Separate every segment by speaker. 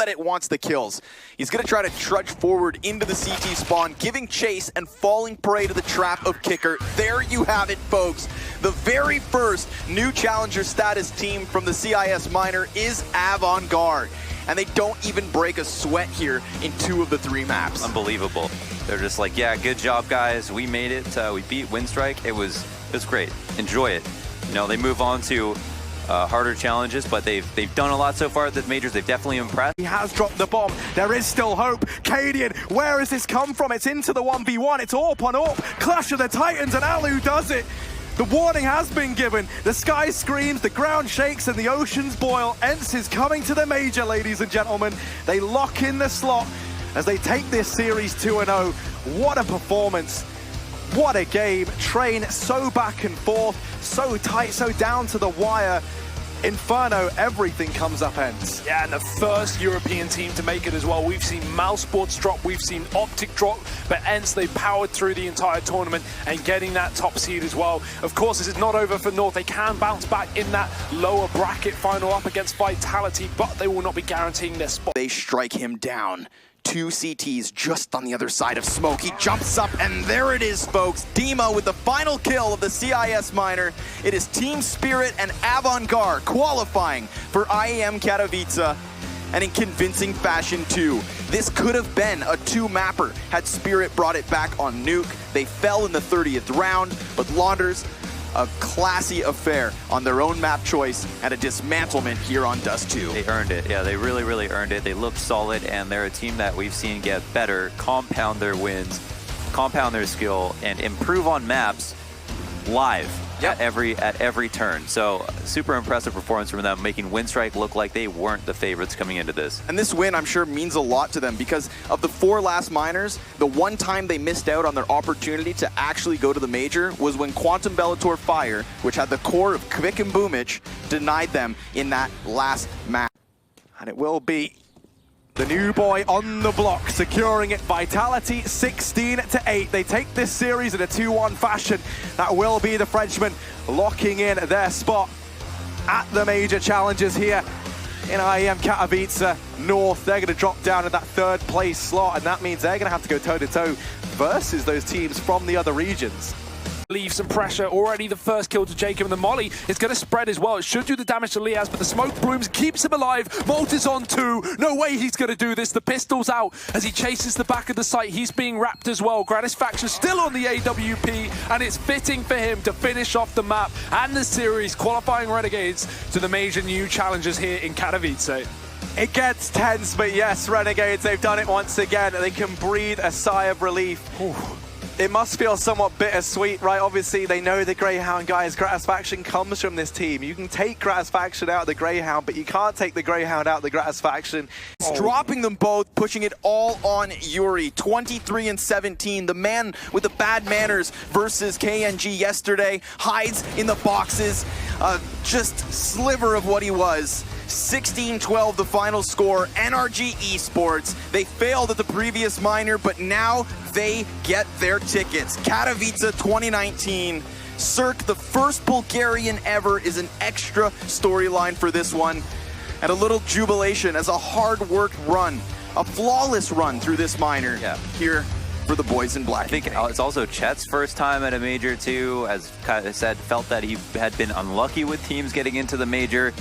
Speaker 1: that it wants the kills. He's going to try to trudge forward into the CT spawn, giving chase and falling prey to the trap of Kicker. There you have it, folks. The very first new challenger status team from the CIS minor is AVANGAR. And they don't even break a sweat here in 2 of the 3 maps.
Speaker 2: Unbelievable. They're just like, yeah, good job, guys. We made it. We beat Winstrike. It was great. Enjoy it. You know, they move on to harder challenges, but they've done a lot so far at the majors. They've definitely impressed.
Speaker 3: He has dropped the bomb. There is still hope. Cadian, where has this come from? It's into the 1v1. It's AWP on AWP. Clash of the Titans, and Alu does it. The warning has been given. The sky screams, the ground shakes, and the oceans boil. ENCE is coming to the major, ladies and gentlemen. They lock in the slot as they take this series 2-0. What a performance. What a game. Train so back and forth, so tight, so down to the wire. Inferno, everything comes up ENCE.
Speaker 4: Yeah, and the first European team to make it as well. We've seen Mousesports drop, we've seen Optic drop, but ENCE, they powered through the entire tournament and getting that top seed as well. Of course, this is not over for North. They can bounce back in that lower bracket final up against Vitality, but they will not be guaranteeing their spot.
Speaker 1: They strike him down. 2 CTs just on the other side of smoke. He jumps up, and there it is, folks. Demo with the final kill of the CIS minor. It is Team Spirit and AVANGAR qualifying for IEM Katowice, and in convincing fashion too. This could have been a 2-mapper had Spirit brought it back on Nuke. They fell in the 30th round, but Launders, a classy affair on their own map choice and a dismantlement here on Dust 2.
Speaker 2: They earned it. Yeah, they really, really earned it. They look solid, and they're a team that we've seen get better, compound their wins, compound their skill, and improve on maps live. Yep. at every turn. So super impressive performance from them, making Winstrike look like they weren't the favorites coming into this.
Speaker 1: And this win, I'm sure, means a lot to them because of the 4 last minors, the one time they missed out on their opportunity to actually go to the major was when Quantum Bellator Fire, which had the core of Kvik and Boomich, denied them in that last match.
Speaker 3: And it will be the new boy on the block, securing it. Vitality 16-8. They take this series in a 2-1 fashion. That will be the Frenchman locking in their spot at the major challenges here in IEM Katowice North. They're going to drop down in that 3rd place slot, and that means they're going to have to go toe-to-toe versus those teams from the other regions.
Speaker 4: Leave some pressure. Already the first kill to Jacob, and the molly is going to spread as well. It should do the damage to Liaz, but the smoke blooms, keeps him alive. Molt is on 2. No way he's going to do this. The pistol's out as he chases the back of the site. He's being wrapped as well. Gratisfaction still on the AWP, and it's fitting for him to finish off the map and the series, qualifying Renegades to the major new challenges here in Katowice.
Speaker 3: It gets tense, but yes, Renegades, they've done it once again. They can breathe a sigh of relief. Ooh. It must feel somewhat bittersweet, right? Obviously, they know the Greyhound guys. Gratisfaction comes from this team. You can take Gratisfaction out of the Greyhound, but you can't take the Greyhound out of the Gratisfaction.
Speaker 1: It's dropping them both, pushing it all on Yuri. 23-17, the man with the bad manners versus KNG yesterday. Hides in the boxes, just sliver of what he was. 16-12 the final score. NRG Esports, they failed at the previous minor, but now they get their tickets. Katowice 2019. Cirque, the first Bulgarian ever, is an extra storyline for this one. And a little jubilation as a hard-worked run, a flawless run through this minor here for the boys in black.
Speaker 2: I think it's also Chet's first time at a major too. As Kai said, felt that he had been unlucky with teams getting into the major.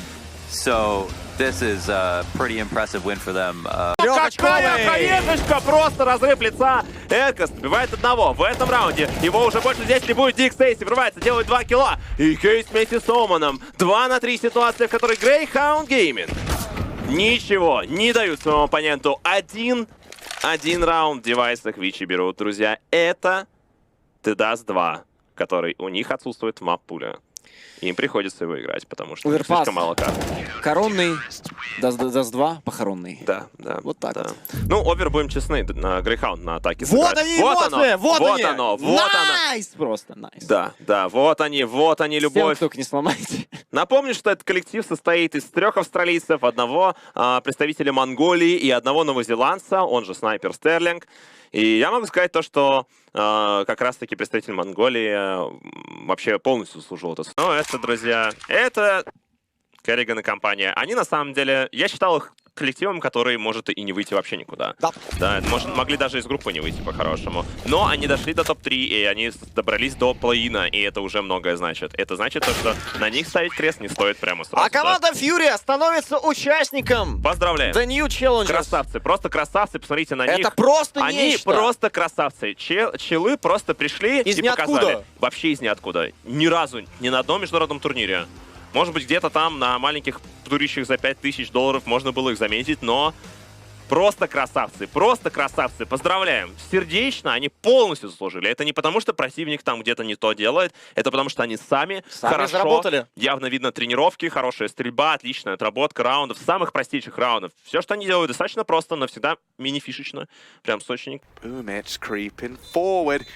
Speaker 2: So this is a pretty impressive win for them.
Speaker 5: Какая хаешечка, просто разрыв лица. Экос добивает одного в этом раунде. Его уже больше здесь не будет. Дик Стейси врывается, делает 2 килла. И Кейс вместе с Оманом. 2 на 3 ситуация, в которой Greyhound Gaming ничего не дают своему оппоненту. Один раунд девайсах Вичи берут, друзья. Это Тедас 2, который у них отсутствует в мап-пуле. Им приходится его играть, потому что слишком мало карт.
Speaker 6: Коронный, Даст 2, похоронный.
Speaker 5: Да, да.
Speaker 6: Вот так.
Speaker 5: Да. Ну, овер, будем честны, на Greyhound на атаке
Speaker 6: вот
Speaker 5: сыграть.
Speaker 6: Они, вот они, вот
Speaker 5: оно.
Speaker 6: Найс, просто найс.
Speaker 5: Да, вот они, любовь.
Speaker 6: Всем, только не сломайте.
Speaker 5: Напомню, что этот коллектив состоит из 3 австралийцев, 1 представителя Монголии и 1 новозеландца, он же снайпер Стерлинг. И я могу сказать то, что как раз-таки представитель Монголии вообще полностью заслужил это. Но это, друзья, это Керриган и компания. Они на самом деле, я считал их коллективом, который может и не выйти вообще никуда.
Speaker 6: Да.
Speaker 5: Да, могли даже из группы не выйти по-хорошему. Но они дошли до топ-3, и они добрались до плей-ина, и это уже многое значит. Это значит, что на них ставить крест не стоит прямо сразу.
Speaker 6: А команда Fury становится участником.
Speaker 5: Поздравляем.
Speaker 6: The New Challenge.
Speaker 5: Красавцы, просто красавцы, посмотрите на них.
Speaker 6: Это просто
Speaker 5: Они
Speaker 6: нечто.
Speaker 5: просто красавцы. Челы просто пришли
Speaker 6: Из
Speaker 5: и
Speaker 6: ниоткуда.
Speaker 5: показали. Вообще из ниоткуда. Ни разу, ни на одном международном турнире. Может быть, где-то там на маленьких туристах за $5000 можно было их заметить, но просто красавцы, поздравляем. Сердечно они полностью заслужили. Это не потому, что противник там где-то не то делает, это потому, что они сами хорошо,
Speaker 6: заработали.
Speaker 5: явно видно тренировки, хорошая стрельба, отличная отработка раундов, самых простейших раундов. Все, что они делают, достаточно просто, но всегда мини-фишечно. Прям сочник.
Speaker 3: Boomich creeping forward.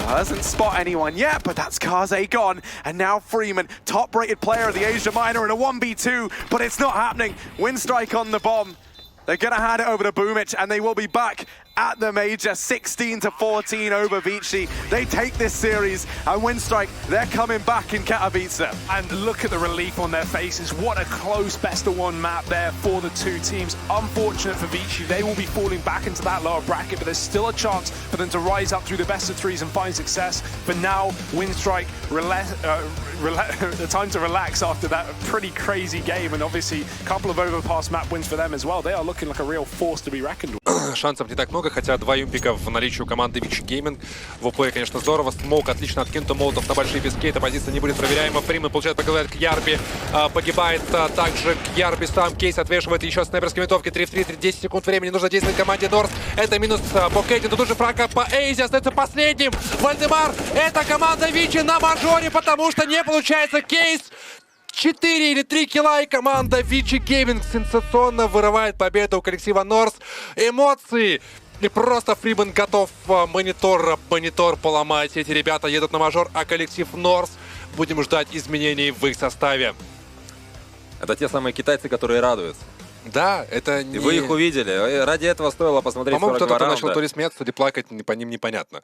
Speaker 3: Doesn't spot anyone yet, but that's Kaze gone. And now Freeman, top-rated player of the Asia Minor in a 1v2, but it's not happening. Winstrike on the bomb. They're going to hand it over to Boomich, and they will be back at the major, 16-14 over Vici. They take this series, and Winstrike, they're coming back in Katowice.
Speaker 4: And look at the relief on their faces. What a close best-of-1 map there for the two teams. Unfortunate for Vici, they will be falling back into that lower bracket, but there's still a chance for them to rise up through the best-of-3s and find success. But now, Winstrike, the time to relax after that pretty crazy game, and obviously a couple of overpass map wins for them as well. They are looking like a real force to be reckoned with.
Speaker 7: Шансов не так много, хотя 2 юмпика в наличии у команды Вичи Гейминг. В ОП, конечно, здорово. Смоук отлично откинут, молотов на большие пески. Эта позиция не будет проверяема. Фримен получает поговорить к Ярби. Погибает также к Ярби сам. Кейс отвешивает еще снайперские винтовки. 3 в 3, 10 секунд времени. Нужно действовать команде Норс. Это минус по Кейти. Но тут же фрака по Эйзи остается последним. Вальдемар, это команда Вичи на мажоре, потому что не получается Кейс. 4 или 3 килла, и команда Вичи Гейминг сенсационно вырывает победу у коллектива Норс. Эмоции. И просто Фримен готов монитор поломать. Эти ребята едут на мажор, а коллектив Норс будем ждать изменений в их составе.
Speaker 8: Это те самые китайцы, которые радуются.
Speaker 7: Да, это не...
Speaker 8: И вы их увидели. Ради этого стоило посмотреть.
Speaker 7: По-моему,
Speaker 8: 42
Speaker 7: кто-то
Speaker 8: раунда.
Speaker 7: начал то ли смеяться, то ли плакать, по ним непонятно.